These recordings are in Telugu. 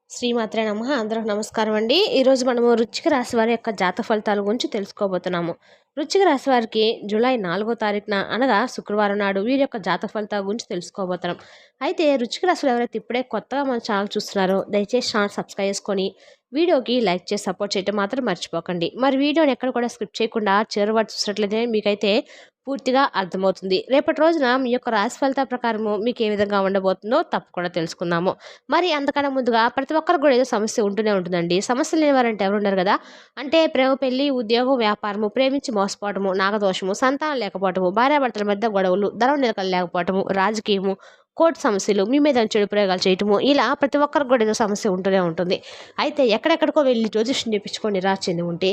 శ్రీమాత్రే నమః. అందరికి నమస్కారం అండి. ఈరోజు మనము వృశ్చిక రాశి వారి యొక్క జాతక ఫలితాల గురించి తెలుసుకోబోతున్నాము. వృశ్చిక రాశి వారికి జూలై 4వ తారీఖున అనగా శుక్రవారం నాడు వీరి యొక్క జాతక ఫలితాల గురించి తెలుసుకోబోతున్నాం. అయితే వృశ్చిక రాశిలో ఎవరైతే ఇప్పుడే కొత్తగా మన ఛానల్ చూస్తున్నారో దయచేసి ఛానల్ సబ్స్క్రైబ్ చేసుకొని వీడియోకి లైక్ చేసి సపోర్ట్ చేయడం మాత్రం మర్చిపోకండి. మరి వీడియోని ఎక్కడ కూడా స్కిప్ చేయకుండా చివరి వరకు చూసినట్లయితే మీకైతే పూర్తిగా అర్థమవుతుంది. రేపటి రోజున మీ యొక్క రాశి ఫలితాల ప్రకారము మీకు ఏ విధంగా ఉండబోతుందో తప్పకుండా తెలుసుకుందాము. మరి అంతకన్నా ముందుగా ప్రతి ఒక్కరికి కూడా ఏదో సమస్య ఉంటూనే ఉంటుందండి. సమస్యలు లేని వారంటే ఎవరు ఉండరు కదా. అంటే ప్రేమ, పెళ్లి, ఉద్యోగం, వ్యాపారము, ప్రేమించి మోసపోవటము, నాగదోషము, సంతానం లేకపోవటము, భార్యాభర్తల మధ్య గొడవలు, ధనం నిలకలు లేకపోవటము, రాజకీయము, కోర్టు సమస్యలు, మీ మీద చెడు ప్రయోగాలు చేయటము, ఇలా ప్రతి ఒక్కరికి కూడా ఏదో సమస్య ఉంటూనే ఉంటుంది. అయితే ఎక్కడెక్కడికో వెళ్ళి జ్యోతిష్యం చేయించుకొని నిరాశ చెంది ఉంటే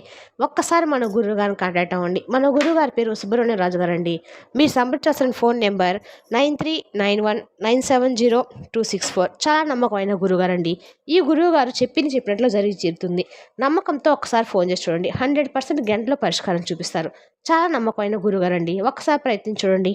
ఒక్కసారి మన గురువు గారిని కాంటాక్ట్ అవ్వండి. మన గురువు గారి పేరు సుబ్రహ్మణ్య రాజు గారు అండి. మీరు సంప్రదించాల్సిన ఫోన్ నెంబర్ 9391970264. చాలా నమ్మకమైన గురువుగారు అండి. ఈ గురువు గారు చెప్పినట్లు జరిగి తీరుతుంది. నమ్మకంతో ఒకసారి ఫోన్ చేసి చూడండి. 100% గంటలో పరిష్కారం చూపిస్తారు. చాలా నమ్మకమైన గురువుగారు అండి. ఒకసారి ప్రయత్నించి చూడండి.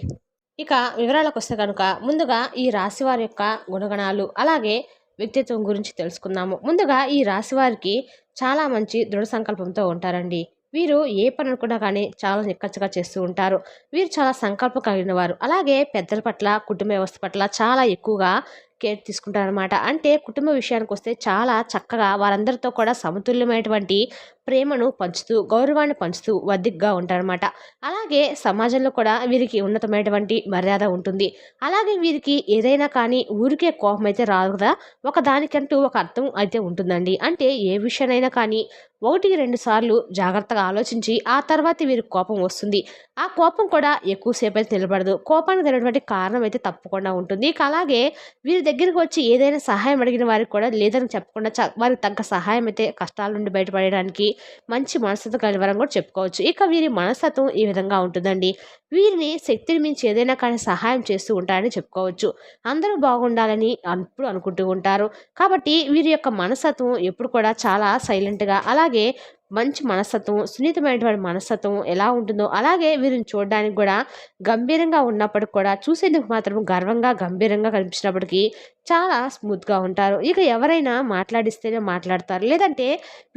ఇక వివరాలకు వస్తే కనుక ముందుగా ఈ రాశి వారి యొక్క గుణగణాలు అలాగే వ్యక్తిత్వం గురించి తెలుసుకుందాము. ముందుగా ఈ రాశి వారికి చాలా మంచి దృఢ సంకల్పంతో ఉంటారండి. వీరు ఏ పని అనుకున్నా కానీ చాలా నిక్కచ్చిగా చేస్తూ ఉంటారు. వీరు చాలా సంకల్పం కలిగిన వారు. అలాగే పెద్దల పట్ల, కుటుంబ వ్యవస్థ పట్ల చాలా ఎక్కువగా కేర్ తీసుకుంటారనమాట. అంటే కుటుంబ విషయానికి వస్తే చాలా చక్కగా వారందరితో కూడా సమతుల్యమైనటువంటి ప్రేమను పంచుతూ, గౌరవాన్ని పంచుతూ వద్దిగ్గా ఉంటారనమాట. అలాగే సమాజంలో కూడా వీరికి ఉన్నతమైనటువంటి మర్యాద ఉంటుంది. అలాగే వీరికి ఏదైనా కానీ ఊరికే కోపం అయితే రాదు కదా, ఒక దానికంటూ ఒక అర్థం అయితే ఉంటుందండి. అంటే ఏ విషయానైనా కానీ 1-2 సార్లు జాగ్రత్తగా ఆలోచించి ఆ తర్వాత వీరికి కోపం వస్తుంది. ఆ కోపం కూడా ఎక్కువసేపు అయితే నిలబడదు. కోపానికి తగినటువంటి కారణం అయితే తప్పకుండా ఉంటుంది. ఇక అలాగే వీరి దగ్గరికి వచ్చి ఏదైనా సహాయం అడిగిన వారికి కూడా లేదని చెప్పకుండా వారికి తగ్గ సహాయం అయితే కష్టాల నుండి బయటపడడానికి మంచి మనస్తత్వం కలిగిన వారని కూడా చెప్పుకోవచ్చు. ఇక వీరి మనస్తత్వం ఈ విధంగా ఉంటుందండి. వీరిని శక్తిని మించి ఏదైనా కానీ సహాయం చేస్తూ ఉంటారని చెప్పుకోవచ్చు. అందరూ బాగుండాలని ఎప్పుడు అనుకుంటూ ఉంటారు. కాబట్టి వీరి యొక్క మనస్తత్వం ఎప్పుడు కూడా చాలా సైలెంట్గా, అలాగే మంచి మనస్తత్వం, సున్నితమైనటువంటి మనస్తత్వం ఎలా ఉంటుందో అలాగే వీరిని చూడడానికి కూడా గంభీరంగా ఉన్నప్పటికి కూడా చూసేందుకు మాత్రం గర్వంగా, గంభీరంగా కనిపించినప్పటికీ చాలా స్మూత్గా ఉంటారు. ఇక ఎవరైనా మాట్లాడిస్తేనే మాట్లాడతారు. లేదంటే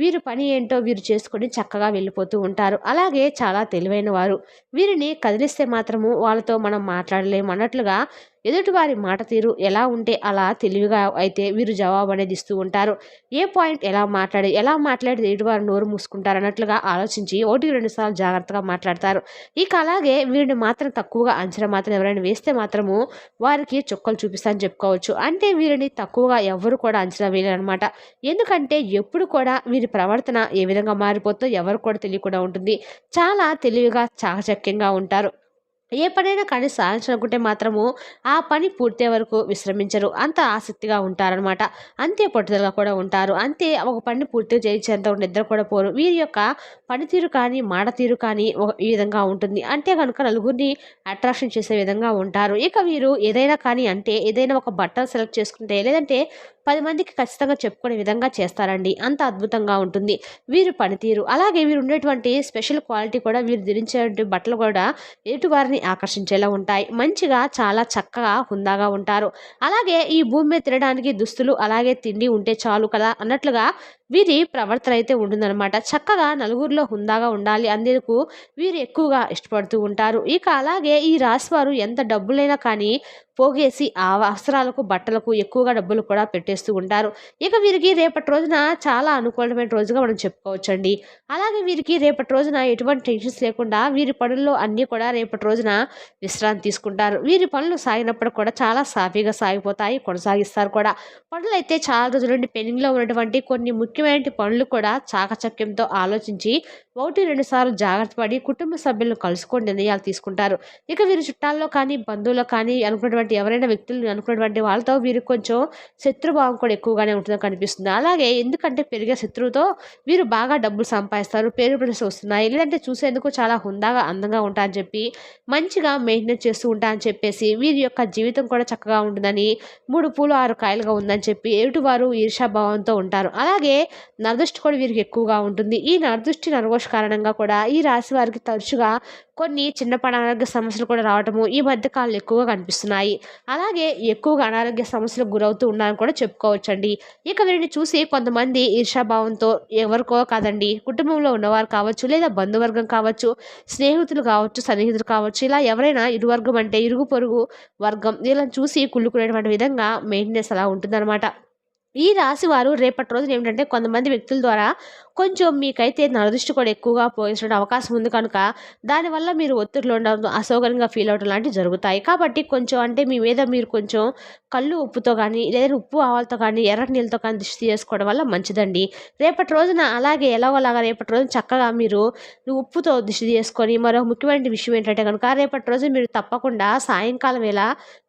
వీరు పని ఏంటో వీరు చేసుకొని చక్కగా వెళ్ళిపోతూ ఉంటారు. అలాగే చాలా తెలివైన వారు. వీరిని కదిలిస్తే మాత్రము వాళ్ళతో మనం మాట్లాడలేము అన్నట్లుగా ఎదుటివారి మాట తీరు ఎలా ఉంటే అలా తెలివిగా అయితే వీరు జవాబు అనేది ఇస్తూ ఉంటారు. ఏ పాయింట్ ఎలా మాట్లాడి ఎదుటివారు నోరు మూసుకుంటారు అన్నట్లుగా ఆలోచించి 1-2 సార్లు జాగ్రత్తగా మాట్లాడతారు. ఇక అలాగే వీరిని మాత్రం తక్కువగా అంచనా మాత్రం ఎవరైనా వేస్తే మాత్రము వారికి చుక్కలు చూపిస్తారని చెప్పుకోవచ్చు. అంటే వీరిని తక్కువగా ఎవరు కూడా అంచనా వేయలేరనమాట. ఎందుకంటే ఎప్పుడు కూడా వీరి ప్రవర్తన ఏ విధంగా మారిపోతుందో ఎవరు కూడా తెలియకుండా ఉంటుంది. చాలా తెలివిగా, చాకచక్యంగా ఉంటారు. ఏ పనైనా కానీ సాధించాలనుకుంటే మాత్రము ఆ పని పూర్తయ్యే వరకు విశ్రమించరు. అంత ఆసక్తిగా ఉంటారనమాట. అంతే పట్టుదలగా కూడా ఉంటారు. అంతే ఒక పనిని పూర్తిగా చేయించేంత నిద్ర కూడా పోరు. వీరి యొక్క పనితీరు కానీ, మాట తీరు కానీ ఈ విధంగా ఉంటుంది. అంటే కనుక నలుగురిని అట్రాక్షన్ చేసే విధంగా ఉంటారు. ఇక వీరు ఏదైనా కానీ అంటే ఏదైనా ఒక బట్టలు సెలెక్ట్ చేసుకుంటే లేదంటే 10 మందికి ఖచ్చితంగా చెప్పుకునే విధంగా చేస్తారండి. అంత అద్భుతంగా ఉంటుంది వీరి పనితీరు. అలాగే వీరు ఉండేటువంటి స్పెషల్ క్వాలిటీ కూడా వీరు ధరించేటువంటి బట్టలు కూడా ఎదుటివారిని ఆకర్షించేలా ఉంటాయి. మంచిగా చాలా చక్కగా హుందాగా ఉంటారు. అలాగే ఈ భూమి మీద తినడానికి దుస్తులు అలాగే తిండి ఉంటే చాలు కదా అన్నట్లుగా వీరి ప్రవర్తన అయితే ఉంటుందన్నమాట. చక్కగా నలుగురిలో హుందాగా ఉండాలి అందుకు వీరు ఎక్కువగా ఇష్టపడుతూ ఉంటారు. ఇక అలాగే ఈ రాశి వారు ఎంత డబ్బులైనా కానీ పోగేసి ఆ అవసరాలకు, బట్టలకు ఎక్కువగా డబ్బులు కూడా పెట్టేస్తూ ఉంటారు. ఇక వీరికి రేపటి రోజున చాలా అనుకూలమైన రోజుగా మనం చెప్పుకోవచ్చండి. అలాగే వీరికి రేపటి రోజున ఎటువంటి టెన్షన్స్ లేకుండా వీరి పనుల్లో అన్నీ కూడా రేపటి రోజున విశ్రాంతి తీసుకుంటారు. వీరి పనులు సాగినప్పుడు కూడా చాలా సాఫీగా సాగిపోతాయి, కొనసాగిస్తారు కూడా. పనులు అయితే చాలా రోజుల నుండి పెండింగ్లో ఉన్నటువంటి కొన్ని ముఖ్యమైన పనులు కూడా చాకచక్యంతో ఆలోచించి 1-2 సార్లు జాగ్రత్త పడి కుటుంబ సభ్యులను కలుసుకొని నిర్ణయాలు తీసుకుంటారు. ఇక వీరి చుట్టాల్లో కానీ, బంధువుల్లో కానీ అనుకున్నటువంటి ఎవరైనా వ్యక్తులు అనుకున్నటువంటి వాళ్ళతో వీరికి కొంచెం శత్రుభావం కూడా ఎక్కువగానే ఉంటుందని కనిపిస్తుంది. అలాగే ఎందుకంటే పెరిగే శత్రువుతో వీరు బాగా డబ్బులు సంపాదిస్తారు, పేరు ప్రతిష్టలు వస్తున్నాయి, లేదంటే చూసేందుకు చాలా హుందాగా, అందంగా ఉంటారని చెప్పి మంచిగా మెయింటైన్ చేస్తూ ఉంటారని చెప్పేసి వీరి యొక్క జీవితం కూడా చక్కగా ఉంటుందని 3 పూలు 6 కాయలుగా ఉందని చెప్పి ఎదుటివారు ఈర్ష్యాభావంతో ఉంటారు. అలాగే నరదృష్టి కూడా వీరికి ఎక్కువగా ఉంటుంది. ఈ నరదృష్టి, నరఘోష కారణంగా కూడా ఈ రాశి వారికి తరచుగా కొన్ని చిన్నపాటి అనారోగ్య సమస్యలు కూడా రావటము ఈ మధ్య కాలంలో ఎక్కువగా కనిపిస్తున్నాయి. అలాగే ఎక్కువగా అనారోగ్య సమస్యలకు గురవుతూ ఉన్నారని కూడా చెప్పుకోవచ్చండి. ఇక వీరిని చూసి కొంతమంది ఈర్ష్యాభావంతో ఎవరికో కాదండి, కుటుంబంలో ఉన్నవారు కావచ్చు, లేదా బంధువర్గం కావచ్చు, స్నేహితులు కావచ్చు, సన్నిహితులు కావచ్చు, ఇలా ఎవరైనా ఇరువర్గం అంటే ఇరుగు పొరుగు వర్గం వీళ్ళని చూసి కుళ్ళుకునేటువంటి విధంగా మెయింటెనెన్స్ అలా ఉంటుందన్నమాట. ఈ రాశి వారు రేపటి రోజున ఏమిటంటే కొంతమంది వ్యక్తుల ద్వారా కొంచెం మీకైతే నరదృష్టి కూడా ఎక్కువగా పోయించే అవకాశం ఉంది కనుక దానివల్ల మీరు ఒత్తిడిలో ఉండడం, అసౌకర్యంగా ఫీల్ అవ్వడం లాంటివి జరుగుతాయి. కాబట్టి కొంచెం అంటే మీ మీద మీరు కొంచెం కళ్ళు ఉప్పుతో కానీ లేదా ఉప్పు ఆవాలతో కానీ ఎర్రటి నీళ్ళతో కానీ దిష్టి చేసుకోవడం వల్ల మంచిదండి. రేపటి రోజున అలాగే ఎలాగోలాగా రేపటి రోజున చక్కగా మీరు ఉప్పుతో దిష్టి చేసుకొని మరో ముఖ్యమైన విషయం ఏంటంటే కనుక రేపటి రోజు మీరు తప్పకుండా సాయంకాలం వేళ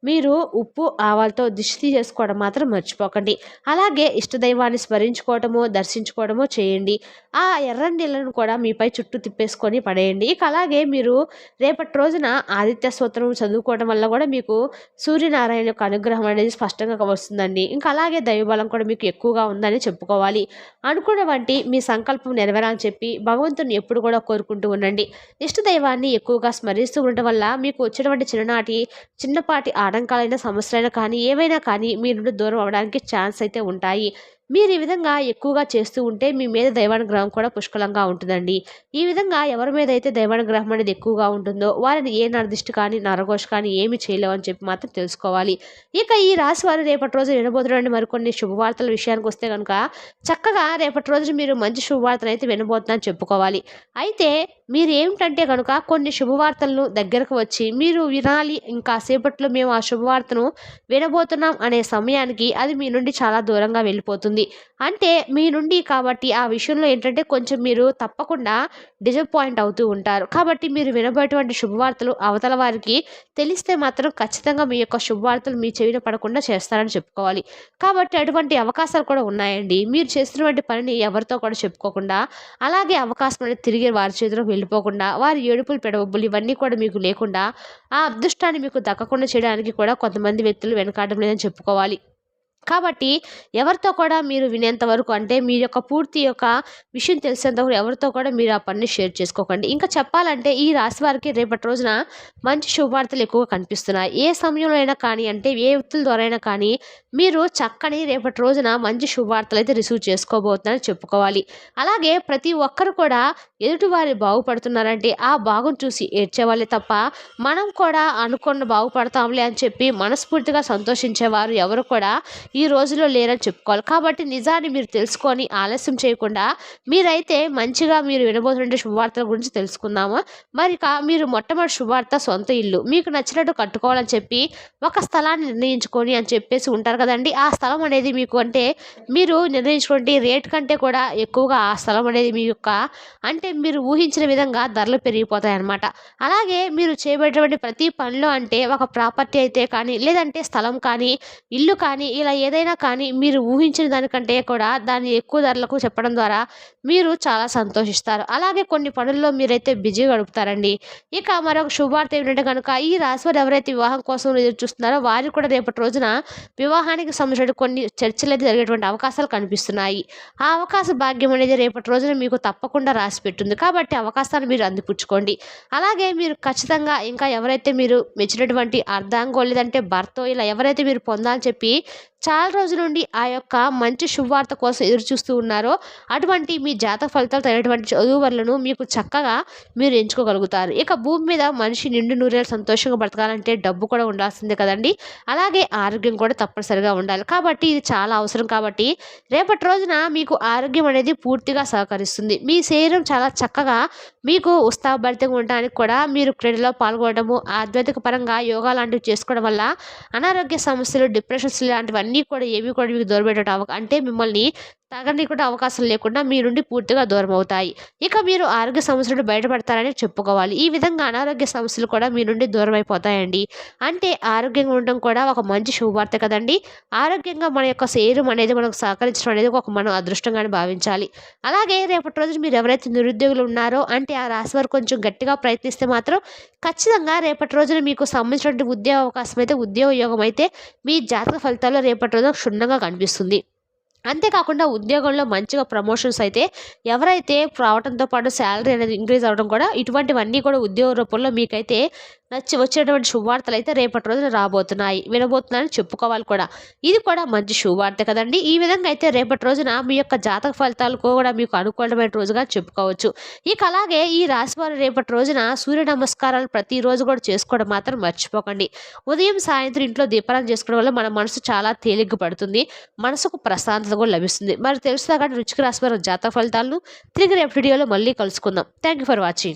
మీరు ఉప్పు ఆవాలతో దిష్టి చేసుకోవడం మాత్రం మర్చిపోకండి. అలాగే ఇష్టదైవాన్ని స్మరించుకోవటము, దర్శించుకోవడము చేయండి. ఆ ఎర్రని నీళ్ళను కూడా మీపై చుట్టూ తిప్పేసుకొని పడేయండి. ఇక అలాగే మీరు రేపటి రోజున ఆదిత్య స్తోత్రం చదువుకోవడం వల్ల కూడా మీకు సూర్యనారాయణ యొక్క అనుగ్రహం అనేది స్పష్టంగా వస్తుందండి. ఇంకా అలాగే దైవబలం కూడా మీకు ఎక్కువగా ఉందని చెప్పుకోవాలి. అనుకున్న వంటి మీ సంకల్పం నెరవేరాలని చెప్పి భగవంతుని ఎప్పుడు కూడా కోరుకుంటూ ఉండండి. ఇష్టదైవాన్ని ఎక్కువగా స్మరిస్తూ ఉండటం వల్ల మీకు వచ్చినటువంటి చిన్నపాటి ఆటంకాలైన సమస్యలైనా కానీ ఏవైనా కానీ మీ నుండి దూరం అవడానికి ఛాన్స్ అయితే ఉంటాయి. మీరు ఈ విధంగా ఎక్కువగా చేస్తూ ఉంటే మీ మీద దైవానుగ్రహం కూడా పుష్కలంగా ఉంటుందండి. ఈ విధంగా ఎవరి మీద అయితే దైవానుగ్రహం అనేది ఎక్కువగా ఉంటుందో వారిని ఏ నరదిష్టి కానీ నరఘోష కానీ ఏమి చేయలేవని చెప్పి మాత్రం తెలుసుకోవాలి. ఇక ఈ రాశి వారు రేపటి రోజు వినబోతున్న మరికొన్ని శుభవార్తల విషయానికి వస్తే కనుక చక్కగా రేపటి రోజు మీరు మంచి శుభవార్తలు అయితే వినబోతున్నారని చెప్పుకోవాలి. అయితే మీరు ఏమిటంటే కనుక కొన్ని శుభవార్తలను దగ్గరకు వచ్చి మీరు వినాలి, ఇంకా సేపట్లో మేము ఆ శుభవార్తను వినబోతున్నాం అనే సమయానికి అది మీ నుండి చాలా దూరంగా వెళ్ళిపోతుంది. అంటే మీ నుండి కాబట్టి ఆ విషయంలో ఏంటంటే కొంచెం మీరు తప్పకుండా డిసప్పాయింట్ అవుతూ ఉంటారు. కాబట్టి మీరు వినబోయేటువంటి శుభవార్తలు అవతల వారికి తెలిస్తే మాత్రం ఖచ్చితంగా మీ యొక్క శుభవార్తలు మీ చెవిన పడకుండా చేస్తారని చెప్పుకోవాలి. కాబట్టి అటువంటి అవకాశాలు కూడా ఉన్నాయండి. మీరు చేస్తున్నటువంటి పనిని ఎవరితో కూడా చెప్పుకోకుండా అలాగే అవకాశం అనేది తిరిగి వారి చేతిలోకి వెళ్ళిపోకుండా వారి ఏడుపులు పెడబొబ్బులు ఇవన్నీ కూడా మీకు లేకుండా ఆ అదృష్టాన్ని మీకు దక్కకుండా చేయడానికి కూడా కొంతమంది వ్యక్తులు వెనకాడడం లేదని చెప్పుకోవాలి. కాబట్టి ఎవరితో కూడా మీరు వినేంత వరకు అంటే మీ యొక్క పూర్తి యొక్క విషయం తెలిసేంత వరకు ఎవరితో కూడా మీరు ఆ పనిని షేర్ చేసుకోకండి. ఇంకా చెప్పాలంటే ఈ రాశి వారికి రేపటి రోజున మంచి శుభవార్తలు ఎక్కువగా కనిపిస్తున్నాయి. ఏ సమయంలో అయినా కానీ అంటే ఏ వ్యక్తుల ద్వారా అయినా కానీ మీరు చక్కని రేపటి రోజున మంచి శుభవార్తలు అయితే రిసీవ్ చేసుకోబోతున్నారని చెప్పుకోవాలి. అలాగే ప్రతి ఒక్కరు కూడా ఎదుటివారి బాగుపడుతున్నారంటే ఆ బాగును చూసి ఏడ్చేవాళ్ళే తప్ప మనం కూడా అనుకున్న బాగుపడతాంలే అని చెప్పి మనస్ఫూర్తిగా సంతోషించేవారు ఎవరు కూడా ఈ రోజులో లేరని చెప్పుకోవాలి. కాబట్టి నిజాన్ని మీరు తెలుసుకొని ఆలస్యం చేయకుండా మీరైతే మంచిగా మీరు వినబోతున్న శుభవార్తల గురించి తెలుసుకుందాము. మీరు మొట్టమొదటి శుభవార్త సొంత ఇల్లు మీకు నచ్చినట్టు కట్టుకోవాలని చెప్పి ఒక స్థలాన్ని నిర్ణయించుకొని అని చెప్పేసి ఉంటారు కదండి. ఆ స్థలం అనేది మీకు అంటే మీరు నిర్ణయించుకోండి రేట్ కంటే కూడా ఎక్కువగా ఆ స్థలం అనేది మీ యొక్క అంటే మీరు ఊహించిన విధంగా ధరలు పెరిగిపోతాయి అన్నమాట. అలాగే మీరు చేయబడేటువంటి ప్రతి పనిలో అంటే ఒక ప్రాపర్టీ అయితే కానీ లేదంటే స్థలం కానీ ఇల్లు కానీ ఇలా ఏదైనా కానీ మీరు ఊహించిన దానికంటే కూడా దాన్ని ఎక్కువ ధరలకు చెప్పడం ద్వారా మీరు చాలా సంతోషిస్తారు. అలాగే కొన్ని పనుల్లో మీరైతే బిజీ గడుపుతారండి. ఇక మరొక శుభవార్త ఏంటంటే కనుక ఈ రాశివారు ఎవరైతే వివాహం కోసం ఎదురు చూస్తున్నారో వారు కూడా రేపటి రోజున వివాహానికి సంబంధించిన కొన్ని చర్చలు అయితే జరిగేటువంటి అవకాశాలు కనిపిస్తున్నాయి. ఆ అవకాశ భాగ్యం అనేది రేపటి రోజున మీకు తప్పకుండా రాసి పెట్టుంది. కాబట్టి అవకాశాన్ని మీరు అందిపుచ్చుకోండి. అలాగే మీరు ఖచ్చితంగా ఇంకా ఎవరైతే మీరు మెచ్చినటువంటి అర్ధాంగో లేదంటే భర్తో ఇలా ఎవరైతే మీరు పొందాలని చెప్పి చాలా రోజుల నుండి ఆ యొక్క మంచి శుభవార్త కోసం ఎదురు చూస్తూ ఉన్నారో అటువంటి మీ జాతక ఫలితాలు తగినటువంటి చదువులను మీకు చక్కగా మీరు ఎంచుకోగలుగుతారు. ఇక భూమి మీద మనిషి నిండు నూరేళ్ళు సంతోషంగా బ్రతకాలంటే డబ్బు కూడా ఉండాల్సిందే కదండి. అలాగే ఆరోగ్యం కూడా తప్పనిసరిగా ఉండాలి. కాబట్టి ఇది చాలా అవసరం. కాబట్టి రేపటి రోజున మీకు ఆరోగ్యం అనేది పూర్తిగా సహకరిస్తుంది. మీ శరీరం చాలా చక్కగా మీకు ఉత్సాహభరితంగా ఉండడానికి కూడా మీరు క్రీడలో పాల్గొనడము ఆధ్యాత్మిక పరంగా యోగా లాంటివి చేసుకోవడం వల్ల అనారోగ్య సమస్యలు డిప్రెషన్స్ లాంటివన్నీ కూడా ఏవి కూడా మీకు దూరం అంటే మిమ్మల్ని తాగనీయకుండా అవకాశం లేకుండా మీ నుండి పూర్తిగా దూరం అవుతాయి. ఇక మీరు ఆరోగ్య సమస్యలు బయటపడతారని చెప్పుకోవాలి. ఈ విధంగా అనారోగ్య సమస్యలు కూడా మీ నుండి దూరం అయిపోతాయండి. అంటే ఆరోగ్యంగా ఉండడం కూడా ఒక మంచి శుభవార్త కదండి. ఆరోగ్యంగా మన యొక్క శరీరం అనేది మనకు సహకరించడం అనేది ఒక మనం అదృష్టంగానే భావించాలి. అలాగే రేపటి రోజు మీరు ఎవరైతే నిరుద్యోగులు ఉన్నారో అంటే ఆ రాశి వారు కొంచెం గట్టిగా ప్రయత్నిస్తే మాత్రం ఖచ్చితంగా రేపటి రోజున మీకు సంబంధించినటువంటి ఉద్యోగ అవకాశం అయితే ఉద్యోగ యోగం అయితే మీ జాతక ఫలితాల్లో రేపటి రోజున క్షుణ్ణంగా కనిపిస్తుంది. అంతేకాకుండా ఉద్యోగంలో మంచిగా ప్రమోషన్స్ అయితే ఎవరైతే రావడంతో పాటు శాలరీ అనేది ఇంక్రీజ్ అవ్వడం కూడా ఇటువంటివన్నీ కూడా ఉద్యోగ రూపంలో మీకైతే వచ్చేటువంటి శుభవార్తలు అయితే రేపటి రోజున రాబోతున్నాయి, వినబోతున్నాయని చెప్పుకోవాలి కూడా. ఇది కూడా మంచి శుభవార్త కదండి. ఈ విధంగా అయితే రేపటి రోజున మీ యొక్క జాతక ఫలితాలు కూడా మీకు అనుకూలమైన రోజుగా చెప్పుకోవచ్చు. ఇక అలాగే ఈ రాశి వారు రేపటి రోజున సూర్య నమస్కారాలు ప్రతిరోజు కూడా చేసుకోవడం మాత్రం మర్చిపోకండి. ఉదయం సాయంత్రం ఇంట్లో దీపారాధన చేసుకోవడం వల్ల మన మనసు చాలా తేలిగ్గా పడుతుంది, మనసుకు ప్రశాంతత కూడా లభిస్తుంది. మరి తెలుసుగా రుచికి రాశి వారి జాతక ఫలితాలను తిరిగి రేపటి వీడియోలో మళ్ళీ కలుసుకుందాం. Thank you for watching.